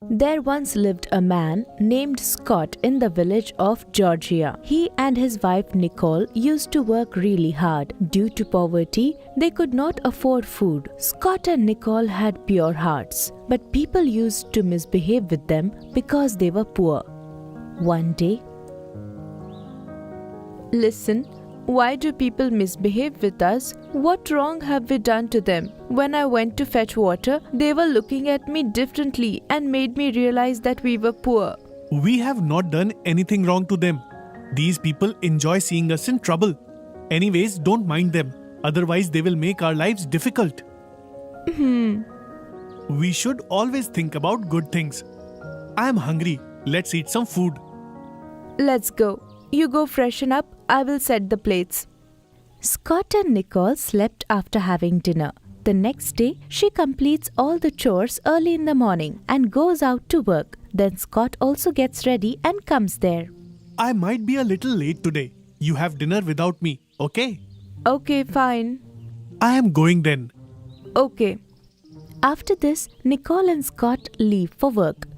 There once lived a man named Scott in the village of Georgia. He and his wife Nicole used to work really hard. Due to poverty, they could not afford food. Scott and Nicole had pure hearts, but people used to misbehave with them because they were poor. One day, "Listen, why do people misbehave with us? What wrong have we done to them? When I went to fetch water, they were looking at me differently and made me realize that we were poor." We have not done anything wrong to them. These people enjoy seeing us in trouble. Anyways, don't mind them. Otherwise, they will make our lives difficult. We should always think about good things. I am hungry. Let's eat some food. "Let's go. You go freshen up. I will set the plates." Scott and Nicole slept after having dinner. The next day, she completes all the chores early in the morning and goes out to work. Then Scott also gets ready and comes there. I might be a little late today. You have dinner without me, okay? "Okay, fine." I am going then. "Okay." After this, Nicole and Scott leave for work.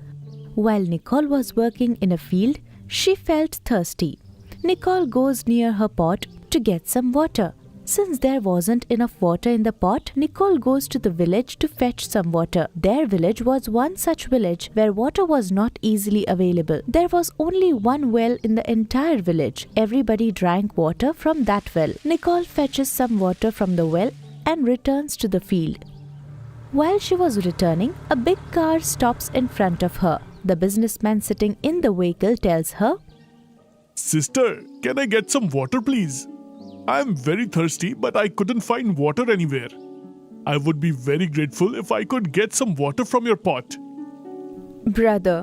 While Nicole was working in a field, she felt thirsty. Nicole goes near her pot to get some water. Since there wasn't enough water in the pot, Nicole goes to the village to fetch some water. Their village was one such village where water was not easily available. There was only one well in the entire village. Everybody drank water from that well. Nicole fetches some water from the well and returns to the field. While she was returning, a big car stops in front of her. The businessman sitting in the vehicle tells her, "Sister, can I get some water please? I am very thirsty but I couldn't find water anywhere. I would be very grateful if I could get some water from your pot." "Brother,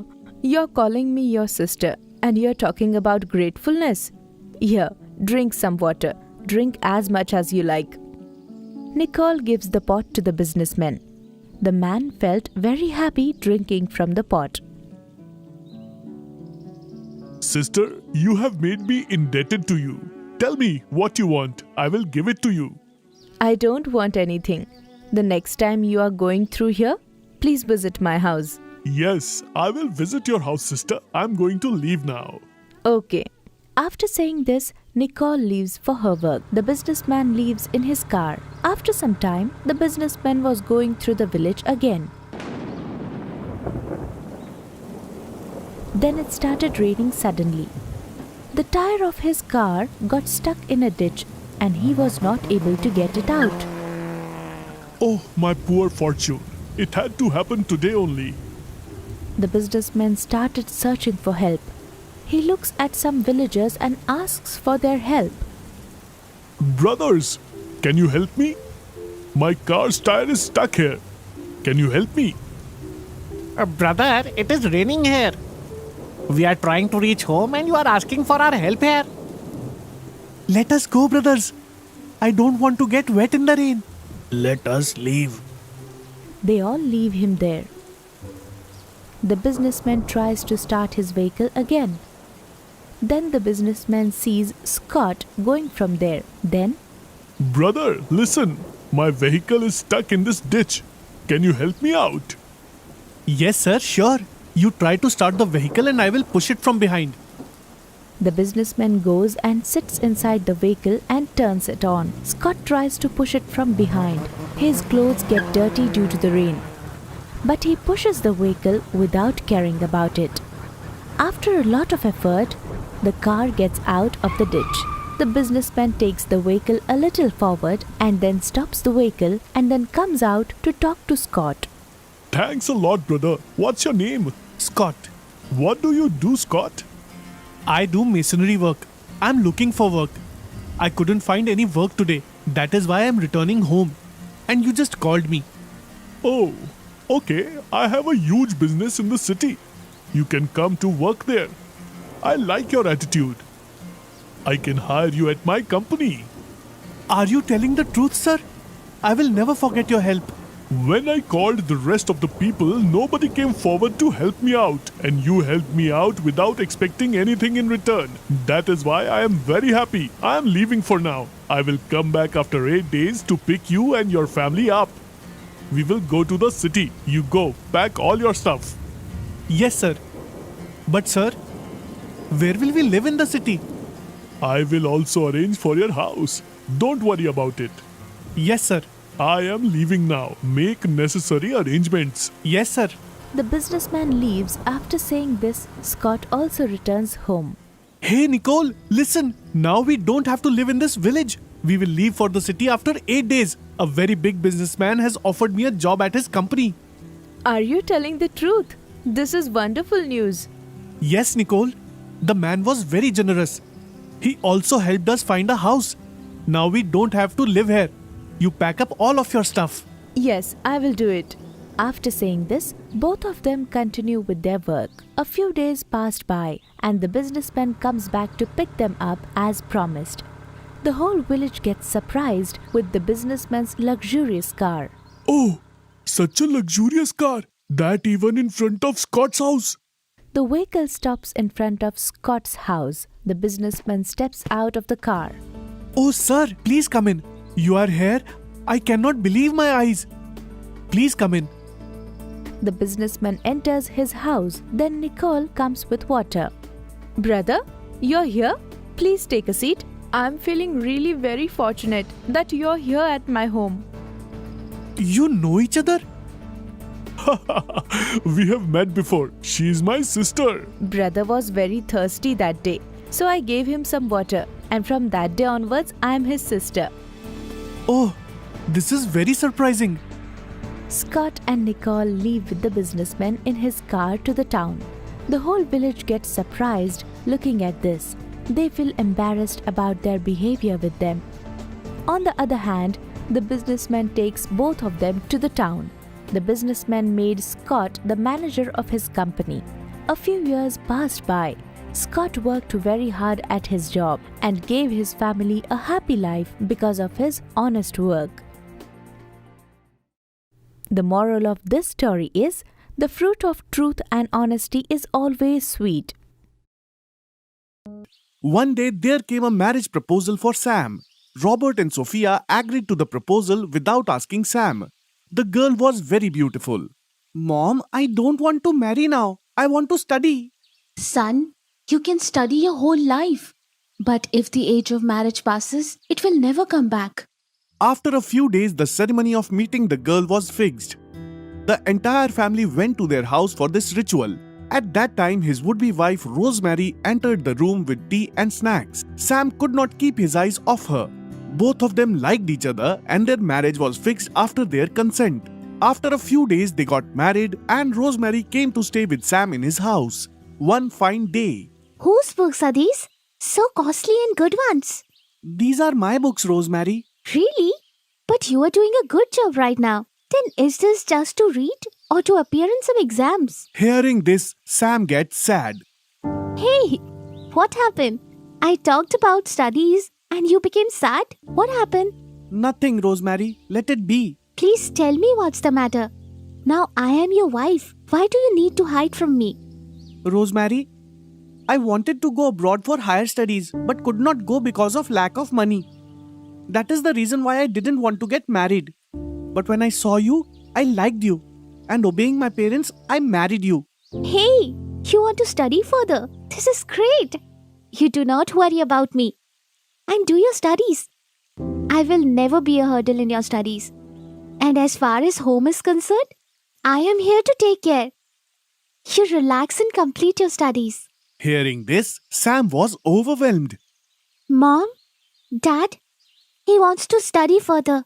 you're calling me your sister and you're talking about gratefulness? Here, drink some water. Drink as much as you like." Nicole gives the pot to the businessman. The man felt very happy drinking from the pot. "Sister, you have made me indebted to you. Tell me what you want. I will give it to you." "I don't want anything. The next time you are going through here, please visit my house." "Yes, I will visit your house, sister. I'm going to leave now." "Okay." After saying this, Nicole leaves for her work. The businessman leaves in his car. After some time, the businessman was going through the village again. Then it started raining suddenly. The tire of his car got stuck in a ditch and he was not able to get it out. Oh, my poor fortune. It had to happen today only. The businessman started searching for help. He looks at some villagers and asks for their help. "Brothers, can you help me? My car's tire is stuck here. Can you help me?" Brother, it is raining here. We are trying to reach home and you are asking for our help here. Let us go, brothers. I don't want to get wet in the rain. Let us leave. They all leave him there. The businessman tries to start his vehicle again. Then the businessman sees Scott going from there. Then, "Brother, listen. My vehicle is stuck in this ditch. Can you help me out?" Yes, sir, sure. You try to start the vehicle and I will push it from behind. the businessman goes and sits inside the vehicle and turns it on. Scott tries to push it from behind. His clothes get dirty due to the rain. But he pushes the vehicle without caring about it. After a lot of effort, the car gets out of the ditch. The businessman takes the vehicle a little forward and then stops the vehicle and then comes out to talk to Scott. "Thanks a lot, brother. What's your name?" Scott, "What do you do, Scott?" I do masonry work. I'm looking for work. I couldn't find any work today. That is why I'm returning home. And you just called me. "Oh, okay. I have a huge business in the city. You can come to work there. I like your attitude. I can hire you at my company." Are you telling the truth, sir? I will never forget your help. When I called the rest of the people, nobody came forward to help me out. And you helped me out without expecting anything in return. That is why I am very happy. I am leaving for now. I will come back after 8 days to pick you and your family up. We will go to the city. You go, pack all your stuff. Yes, sir. But, sir, where will we live in the city? I will also arrange for your house. Don't worry about it. Yes, sir. I am leaving now. Make necessary arrangements. Yes, sir. The businessman leaves. After saying this, Scott also returns home. Hey, Nicole, listen. Now we don't have to live in this village. We will leave for the city after 8 days. A very big businessman has offered me a job at his company. Are you telling the truth? This is wonderful news. Yes, Nicole. The man was very generous. He also helped us find a house. Now we don't have to live here. You pack up all of your stuff. Yes, I will do it. After saying this, both of them continue with their work. A few days passed by, and the businessman comes back to pick them up as promised. The whole village gets surprised with the businessman's luxurious car. Oh, such a luxurious car. That even in front of Scott's house. The vehicle stops in front of Scott's house. The businessman steps out of the car. Oh, sir, please come in. You are here. I cannot believe my eyes. Please come in. The businessman enters his house. Then Nicole comes with water. Brother, you're here? Please take a seat. I'm feeling really very fortunate that you're here at my home. You know each other? We have met before. She is my sister. Brother was very thirsty that day, so I gave him some water, and from that day onwards, I am his sister. Oh, this is very surprising. Scott and Nicole leave with the businessman in his car to the town. The whole village gets surprised looking at this. They feel embarrassed about their behavior with them. On the other hand, the businessman takes both of them to the town. The businessman made Scott the manager of his company. A few years passed by. Scott worked very hard at his job and gave his family a happy life because of his honest work. The moral of this story is, the fruit of truth and honesty is always sweet. One day there came a marriage proposal for Sam. Robert and Sophia agreed to the proposal without asking Sam. The girl was very beautiful. Mom, I don't want to marry now. I want to study. Son, you can study your whole life. But if the age of marriage passes, it will never come back. After a few days, the ceremony of meeting the girl was fixed. The entire family went to their house for this ritual. At that time, his would-be wife Rosemary entered the room with tea and snacks. Sam could not keep his eyes off her. Both of them liked each other and their marriage was fixed after their consent. After a few days, they got married and Rosemary came to stay with Sam in his house. One fine day. Whose books are these? So costly and good ones. These are my books, Rosemary. Really? But you are doing a good job right now. Then is this just to read or to appear in some exams? Hearing this, Sam gets sad. Hey, what happened? I talked about studies and you became sad. What happened? Nothing, Rosemary. Let it be. Please tell me what's the matter. Now I am your wife. Why do you need to hide from me? Rosemary, I wanted to go abroad for higher studies but could not go because of lack of money. That is the reason why I didn't want to get married. But when I saw you, I liked you. And obeying my parents, I married you. Hey, you want to study further? This is great. You do not worry about me. And do your studies. I will never be a hurdle in your studies. And as far as home is concerned, I am here to take care. You relax and complete your studies. Hearing this, Sam was overwhelmed. Mom, Dad, he wants to study further.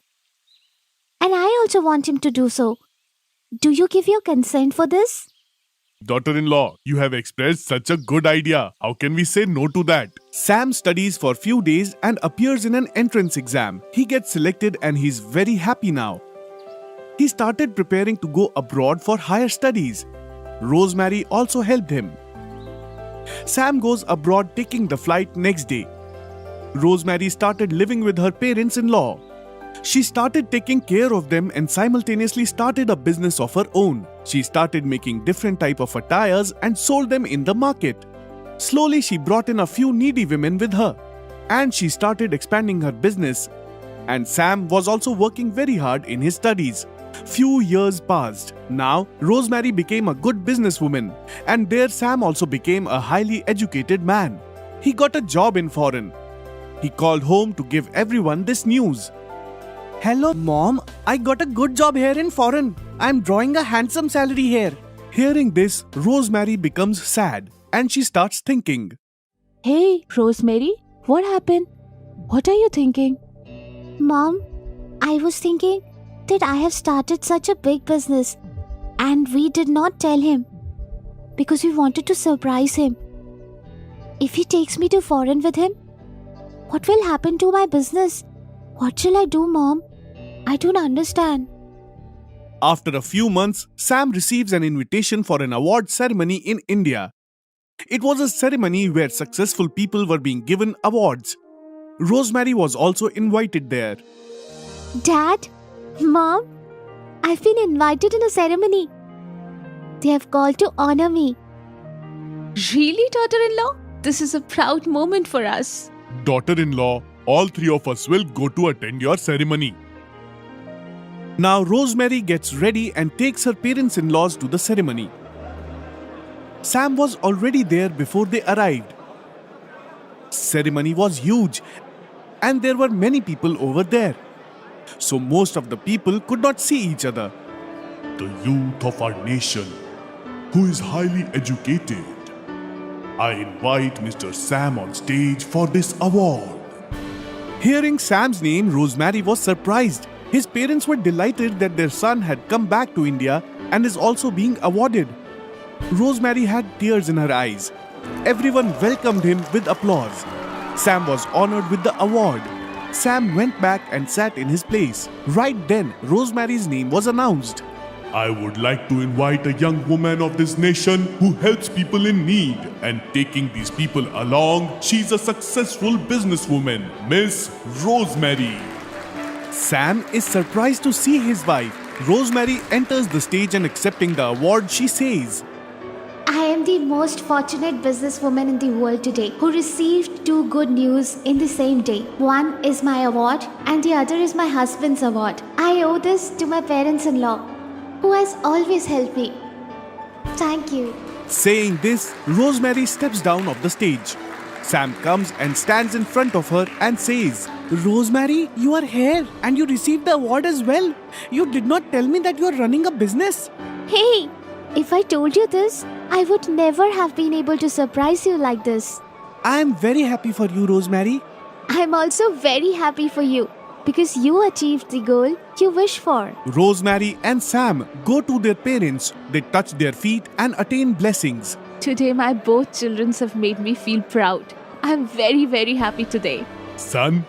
And I also want him to do so. Do you give your consent for this? Daughter-in-law, you have expressed such a good idea. How can we say no to that? Sam studies for few days and appears in an entrance exam. He gets selected and he's very happy now. He started preparing to go abroad for higher studies. Rosemary also helped him. Sam goes abroad taking the flight next day. Rosemary started living with her parents-in-law. She started taking care of them and simultaneously started a business of her own. She started making different type of attires and sold them in the market. Slowly she brought in a few needy women with her. And she started expanding her business. And Sam was also working very hard in his studies. Few years passed. Now, Rosemary became a good businesswoman, and there Sam also became a highly educated man. He got a job in foreign. He called home to give everyone this news. Hello, Mom. I got a good job here in foreign. I'm drawing a handsome salary here. Hearing this, Rosemary becomes sad and she starts thinking. Hey, Rosemary, what happened? What are you thinking? Mom, I was thinking that I have started such a big business and we did not tell him because we wanted to surprise him. If he takes me to foreign with him, what will happen to my business? What shall I do, Mom? I don't understand. After a few months, Sam receives an invitation for an award ceremony in India. It was a ceremony where successful people were being given awards. Rosemary was also invited there. Dad, Mom, I've been invited in a ceremony. They have called to honor me. Really, daughter-in-law? This is a proud moment for us. Daughter-in-law, all three of us will go to attend your ceremony. Now Rosemary gets ready and takes her parents-in-laws to the ceremony. Sam was already there before they arrived. Ceremony was huge and there were many people over there. So most of the people could not see each other. The youth of our nation, who is highly educated. I invite Mr. Sam on stage for this award. Hearing Sam's name, Rosemary was surprised. His parents were delighted that their son had come back to India and is also being awarded. Rosemary had tears in her eyes. Everyone welcomed him with applause. Sam was honored with the award. Sam went back and sat in his place. Right then, Rosemary's name was announced. I would like to invite a young woman of this nation who helps people in need, and taking these people along, she's a successful businesswoman, Miss Rosemary. Sam is surprised to see his wife. Rosemary enters the stage and accepting the award, she says, I am the most fortunate businesswoman in the world today who received two good news in the same day. One is my award and the other is my husband's award. I owe this to my parents-in-law, who has always helped me. Thank you. Saying this, Rosemary steps down off the stage. Sam comes and stands in front of her and says, Rosemary, you are here and you received the award as well. You did not tell me that you are running a business. Hey, if I told you this, I would never have been able to surprise you like this. I am very happy for you, Rosemary. I am also very happy for you because you achieved the goal you wish for. Rosemary and Sam go to their parents. They touch their feet and attain blessings. Today, my both children have made me feel proud. I'm very, very happy today. Son,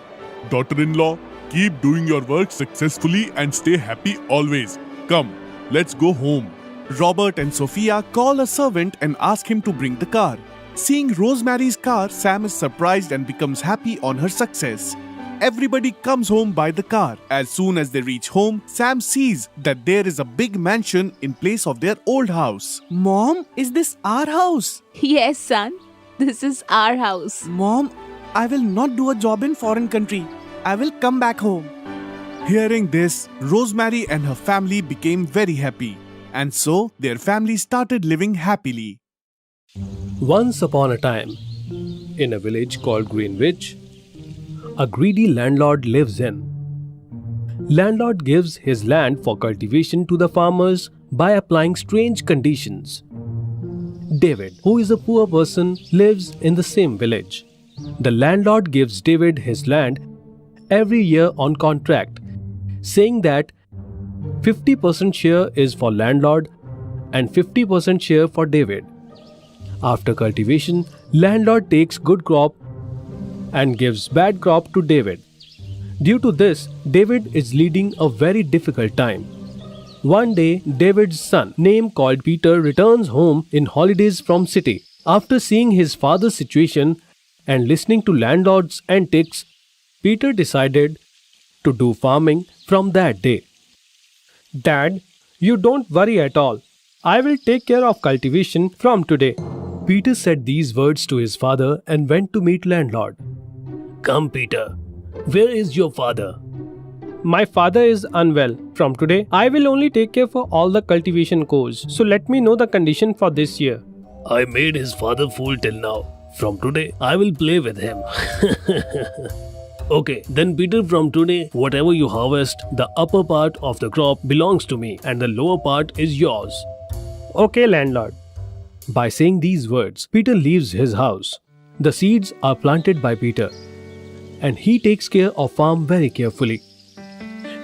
daughter-in-law, keep doing your work successfully and stay happy always. Come, let's go home. Robert and Sophia call a servant and ask him to bring the car. Seeing Rosemary's car, Sam is surprised and becomes happy on her success. Everybody comes home by the car. As soon as they reach home, Sam sees that there is a big mansion in place of their old house. Mom, is this our house? Yes, son. This is our house. Mom, I will not do a job in foreign country. I will come back home. Hearing this, Rosemary and her family became very happy. And so, their family started living happily. Once upon a time, in a village called Greenwich, a greedy landlord lives in. Landlord gives his land for cultivation to the farmers by applying strange conditions. David, who is a poor person, lives in the same village. The landlord gives David his land every year on contract, saying that 50% share is for landlord and 50% share for David. After cultivation, landlord takes good crop and gives bad crop to David. Due to this, David is leading a very difficult time. One day, David's son, named called Peter, returns home in holidays from city. After seeing his father's situation and listening to landlord's antics, Peter decided to do farming from that day. Dad, you don't worry at all. I will take care of cultivation from today. Peter said these words to his father and went to meet landlord. Come, Peter. Where is your father? My father is unwell. From today, I will only take care for all the cultivation chores. So let me know the condition for this year. I made his father fool till now. From today, I will play with him. Okay, then Peter, from today, whatever you harvest, the upper part of the crop belongs to me and the lower part is yours. Okay, landlord. By saying these words, Peter leaves his house. The seeds are planted by Peter, and he takes care of farm very carefully.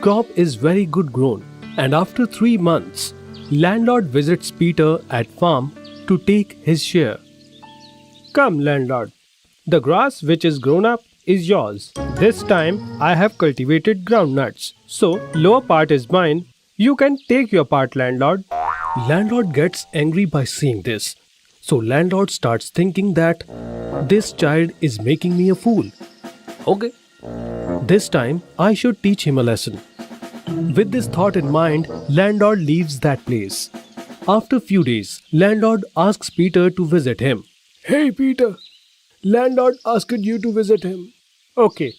Crop is very good grown, and after 3 months, landlord visits Peter at farm to take his share. Come, landlord. The grass which is grown up is yours. This time I have cultivated groundnuts, so lower part is mine. You can take your part, landlord. Landlord gets angry by seeing this. So landlord starts thinking that this child is making me a fool. Okay, this time I should teach him a lesson. With this thought in mind, landlord leaves that place. After few days, landlord asks Peter to visit him. Hey Peter, landlord asked you to visit him. Okay,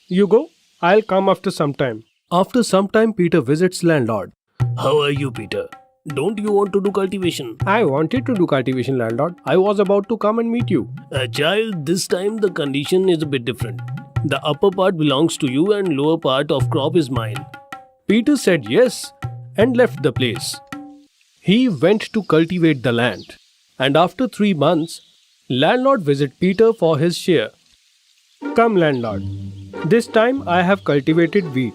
you go. I'll come after some time. After some time, Peter visits landlord. How are you, Peter? Don't you want to do cultivation? I wanted to do cultivation, landlord. I was about to come and meet you. Child, this time the condition is a bit different. The upper part belongs to you and lower part of crop is mine. Peter said yes and left the place. He went to cultivate the land. And after 3 months, landlord visit Peter for his share. Come, landlord. This time I have cultivated wheat.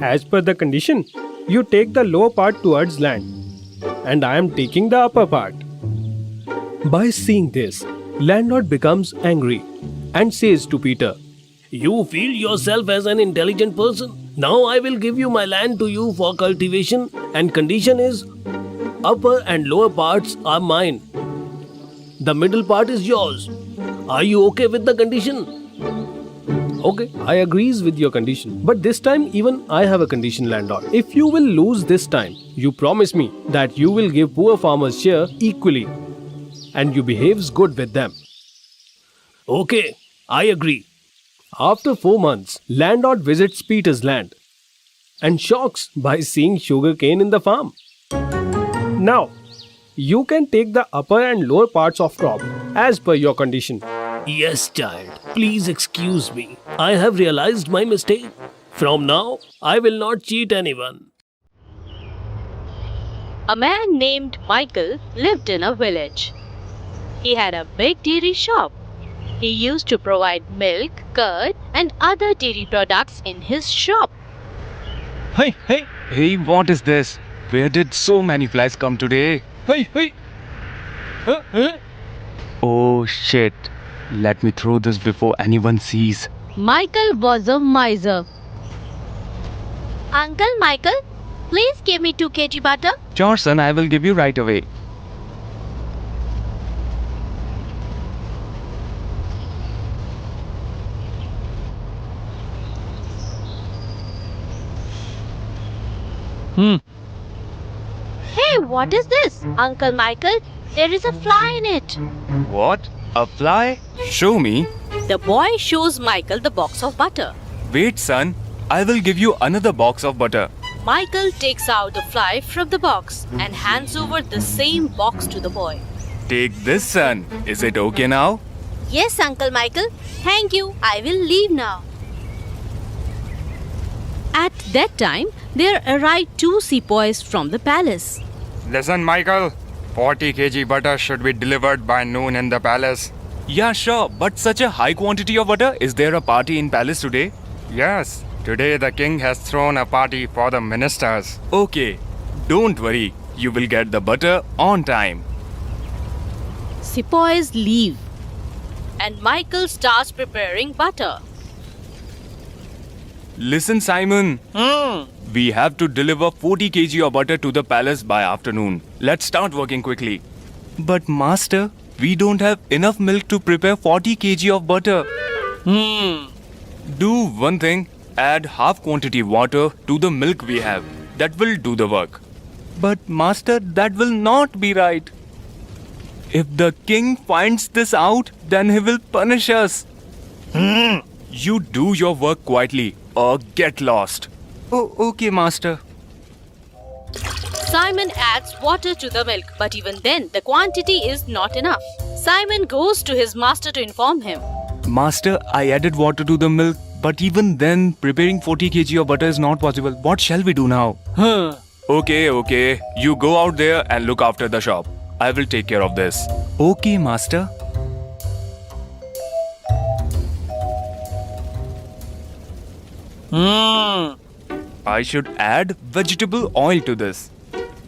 As per the condition, you take the lower part towards land, and I am taking the upper part. By seeing this, landlord becomes angry and says to Peter, You feel yourself as an intelligent person. Now I will give you my land to you for cultivation and condition is upper and lower parts are mine. The middle part is yours. Are you okay with the condition? Okay, I agrees with your condition. But this time even I have a condition, landlord. If you will lose this time, you promise me that you will give poor farmers share equally and you behaves good with them. Okay, I agree. After 4 months, landlord visits Peter's land and shocks by seeing sugarcane in the farm. Now, you can take the upper and lower parts of crop as per your condition. Yes, child. Please excuse me. I have realized my mistake. From now, I will not cheat anyone. A man named Michael lived in a village. He had a big dairy shop. He used to provide milk, curd, and other dairy products in his shop. Hey, what is this? Where did so many flies come today? Oh shit. Let me throw this before anyone sees. Michael was a miser. Uncle Michael, please give me 2 kg butter. Sure, son, I will give you right away. Hey, what is this? Uncle Michael, there is a fly in it. What? A fly? Show me. The boy shows Michael the box of butter. Wait, son. I will give you another box of butter. Michael takes out the fly from the box and hands over the same box to the boy. Take this, son. Is it okay now? Yes, Uncle Michael. Thank you. I will leave now. At that time, there arrived 2 sepoys from the palace. Listen, Michael. 40 kg butter should be delivered by noon in the palace. Yeah, sure. But such a high quantity of butter? Is there a party in palace today? Yes, today the king has thrown a party for the ministers. Okay. Don't worry. You will get the butter on time. Sepoys leave, and Michael starts preparing butter. Listen, Simon. We have to deliver 40 kg of butter to the palace by afternoon. Let's start working quickly. But master, we don't have enough milk to prepare 40 kg of butter. Do one thing. Add half quantity water to the milk we have. That will do the work. But master, that will not be right. If the king finds this out, then he will punish us. You do your work quietly or get lost. Oh, okay, master. Simon adds water to the milk, but even then, the quantity is not enough. Simon goes to his master to inform him. Master, I added water to the milk, but even then, preparing 40 kg of butter is not possible. What shall we do now? Okay. You go out there and look after the shop. I will take care of this. Okay, master. I should add vegetable oil to this.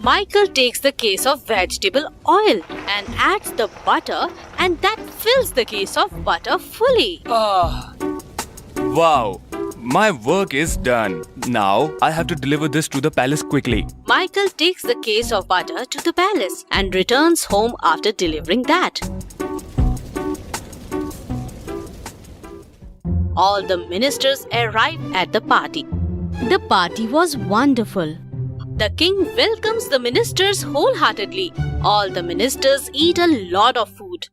Michael takes the case of vegetable oil and adds the butter, and that fills the case of butter fully. Wow, my work is done. Now I have to deliver this to the palace quickly. Michael takes the case of butter to the palace and returns home after delivering that. All the ministers arrive at the party. The party was wonderful. The king welcomes the ministers wholeheartedly. All the ministers eat a lot of food.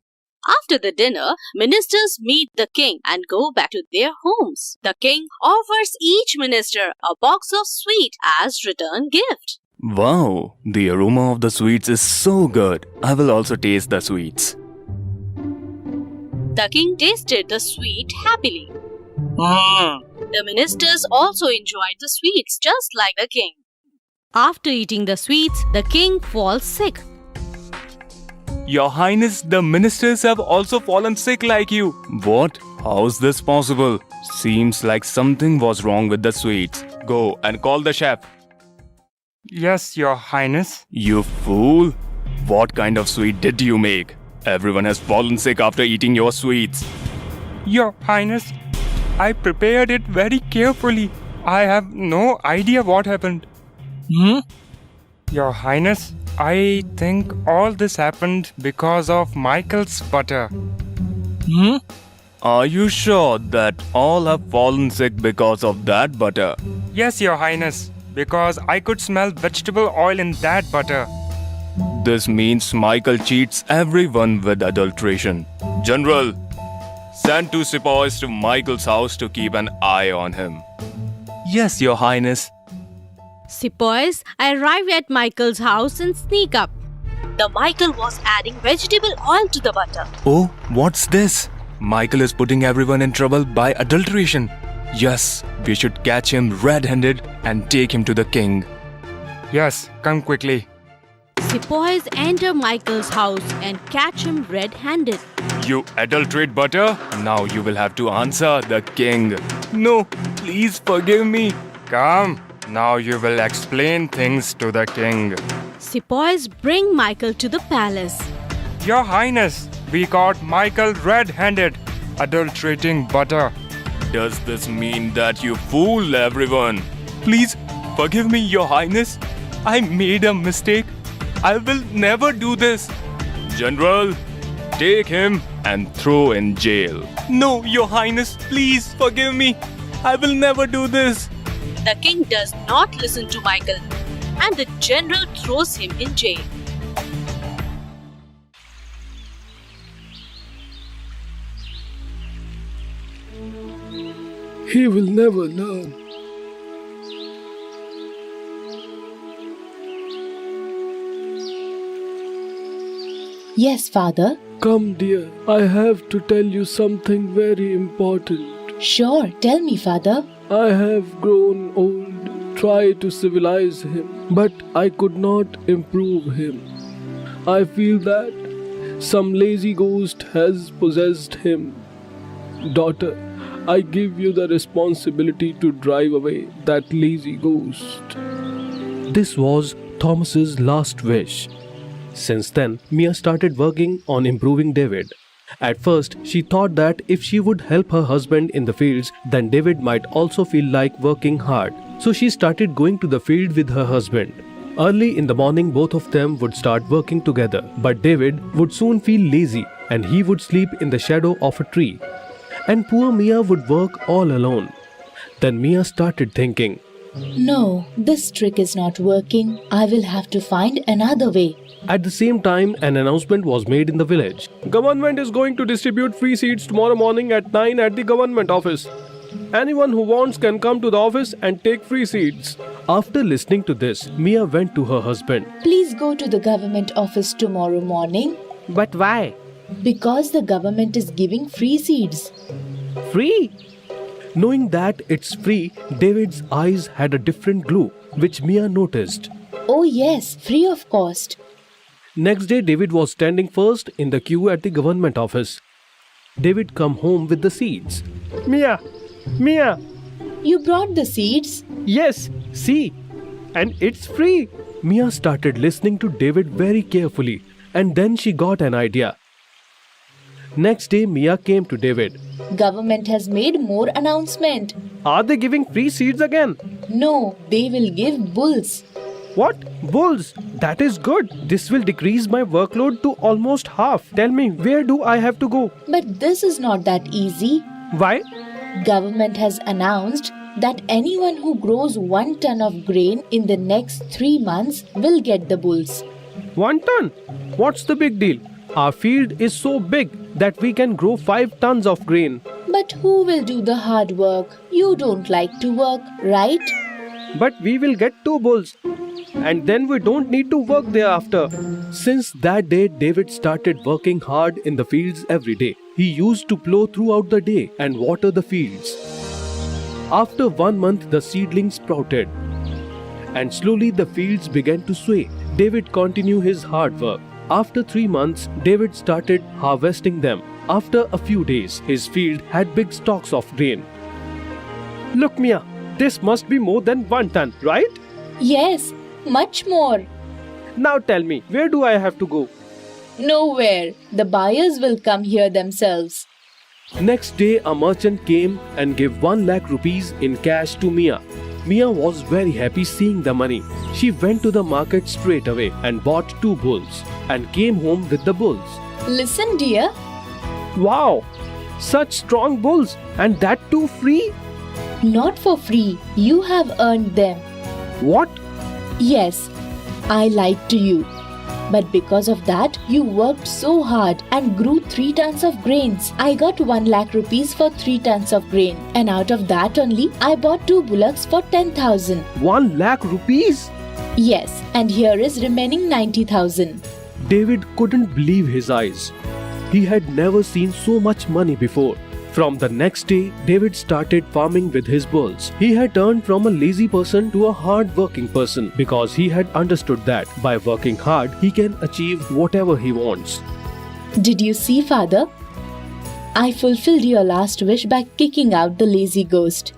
After the dinner, ministers meet the king and go back to their homes. The king offers each minister a box of sweet as return gift. Wow, the aroma of the sweets is so good. I will also taste the sweets. The king tasted the sweet happily. The ministers also enjoyed the sweets just like the king. After eating the sweets, the king falls sick. Your Highness, the ministers have also fallen sick like you. What? How's this possible? Seems like something was wrong with the sweets. Go and call the chef. Yes, Your Highness. You fool! What kind of sweet did you make? Everyone has fallen sick after eating your sweets. Your Highness, I prepared it very carefully. I have no idea what happened. Your Highness, I think all this happened because of Michael's butter. Are you sure that all have fallen sick because of that butter? Yes, Your Highness, because I could smell vegetable oil in that butter. This means Michael cheats everyone with adulteration. General, send 2 sepoys to Michael's house to keep an eye on him. Yes, Your Highness. Sepoys arrive at Michael's house and sneak up. The Michael was adding vegetable oil to the butter. Oh, what's this? Michael is putting everyone in trouble by adulteration. Yes, we should catch him red-handed and take him to the king. Yes, come quickly. Sepoys enter Michael's house and catch him red-handed. You adulterate butter? Now you will have to answer the king. No, please forgive me. Come, now you will explain things to the king. Sepoys bring Michael to the palace. Your Highness, we caught Michael red-handed, adulterating butter. Does this mean that you fool everyone? Please forgive me, Your Highness. I made a mistake. I will never do this. General, take him and throw in jail. No, Your Highness, please forgive me. I will never do this. The king does not listen to Michael, and the general throws him in jail. He will never learn. Yes, father. Come, dear. I have to tell you something very important. Sure, tell me, father. I have grown old, tried to civilize him, but I could not improve him. I feel that some lazy ghost has possessed him. Daughter, I give you the responsibility to drive away that lazy ghost. This was Thomas's last wish. Since then, Mia started working on improving David. At first, she thought that if she would help her husband in the fields, then David might also feel like working hard. So she started going to the field with her husband. Early in the morning, both of them would start working together. But David would soon feel lazy and he would sleep in the shadow of a tree. And poor Mia would work all alone. Then Mia started thinking, No, this trick is not working. I will have to find another way. At the same time, an announcement was made in the village. Government is going to distribute free seats tomorrow morning at 9 at the government office. Anyone who wants can come to the office and take free seeds. After listening to this, Mia went to her husband. Please go to the government office tomorrow morning But why? because the government is giving free seeds. Free? Knowing that it's free, David's eyes had a different glow, which Mia noticed. Oh, yes, free of cost. Next day, David was standing first in the queue at the government office. David come home with the seeds. Mia! Mia! You brought the seeds? Yes, see! And it's free! Mia started listening to David very carefully, and then she got an idea. Next day, Mia came to David. Government has made more announcement. Are they giving free seeds again? No, they will give bulls. What? Bulls? That is good. This will decrease my workload to almost half. Tell me, where do I have to go? But this is not that easy. Why? Government has announced that anyone who grows 1 ton of grain in the next 3 months will get the bulls. 1 ton? What's the big deal? Our field is so big that we can grow 5 tons of grain. But who will do the hard work? You don't like to work, right? But we will get 2 bulls. And then we don't need to work thereafter. Since that day, David started working hard in the fields every day. He used to plow throughout the day and water the fields. After 1 month, the seedlings sprouted. And slowly the fields began to sway. David continued his hard work. After 3 months, David started harvesting them. After a few days, his field had big stalks of grain. Look, Mia, this must be more than 1 ton, right? Yes, much more. Now tell me, where do I have to go? Nowhere. The buyers will come here themselves. Next day, a merchant came and gave 1 lakh rupees in cash to Mia. Mia was very happy seeing the money. She went to the market straight away and bought 2 bulls and came home with the bulls. Listen, dear. Wow! Such strong bulls, and that too free? Not for free. You have earned them. What? Yes, I lied to you. But because of that, you worked so hard and grew 3 tons of grains. I got 1 lakh rupees for 3 tons of grain. And out of that only, I bought 2 bullocks for 10,000. 1 lakh rupees? Yes, and here is remaining 90,000. David couldn't believe his eyes. He had never seen so much money before. From the next day, David started farming with his bulls. He had turned from a lazy person to a hard-working person because he had understood that by working hard, he can achieve whatever he wants. Did you see, Father? I fulfilled your last wish by kicking out the lazy ghost.